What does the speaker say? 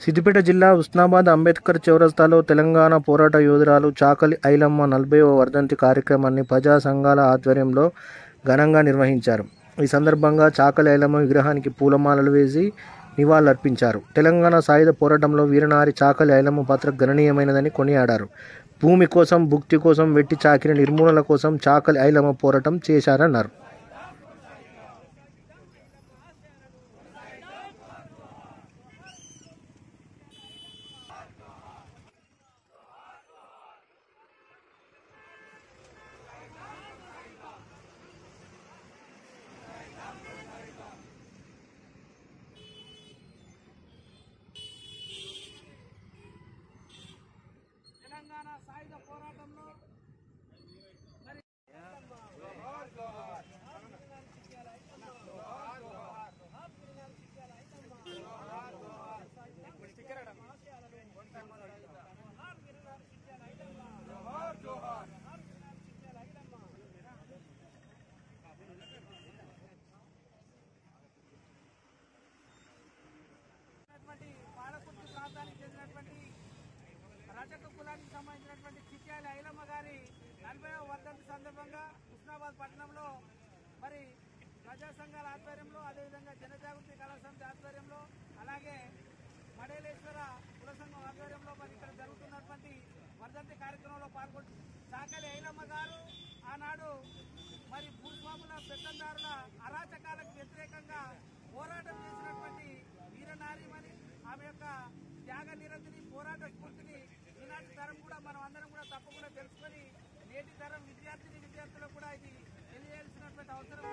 సిద్దిపేట జిల్లా హుస్నాబాద్ అంబేద్కర్ చౌరస్తాలో తెలంగాణ పోరాట యోధురాలు చాకలి ఐలమ్మ 40వ వర్ధంతి కార్యక్రమాన్ని ప్రజా సంఘాల ఆధ్వర్యంలో ఘనంగా నిర్వహించారు. ఈ సందర్భంగా చాకలి ఐలమ్మ విగ్రహానికి పూలమాలలు వేసి నివాళులర్పించారు. తెలంగాణ సాయుధ పోరాటంలో వీరనారి చాకలి ఐలమ్మ పాత్ర గణనీయమైనదని కొనియాడారు. భూమి కోసం, భుక్తి కోసం, వెట్టి చాకిరి నిర్మూలన కోసం చాకలి ఐలమ్మ పోరాటం చేశారన్నారు. తెలంగాణ సాయుధ పోరాటంలో పాలకుర్తి ప్రాంతానికి చెందినటువంటి రజక కులానికి సంబంధించినటువంటి చిట్యాల ఐలమ్మ గారి 40వ వర్ధంతి సందర్భంగా హుస్నాబాద్ పట్టణంలో మరి ప్రజా సంఘాల ఆధ్వర్యంలో, అదేవిధంగా జనజాగృతి కళా సమితి ఆధ్వర్యంలో, అలాగే మడేలేశ్వర కుల సంఘం ఆధ్వర్యంలో మరి ఇక్కడ జరుగుతున్నటువంటి వర్ధంతి కార్యక్రమంలో పాల్గొంటున్నారు. చాకలి ఐలమ్మ గారు ఆనాడు మరి భూస్వాముల పెత్తందారుల అరాచకాలకు వ్యతిరేకంగా పోరాటం చేసినటువంటి వీరనారీమణి. ఆమె యొక్క త్యాగ నిరతిని, పోరాట స్ఫూర్తిని ఈనాటి తరం కూడా మనం అందరం కూడా తప్పకుండా తెలుసుకొని నేటి తరం విద్యార్థులకు కూడా ఇది తెలియాల్సినటువంటి అవసరం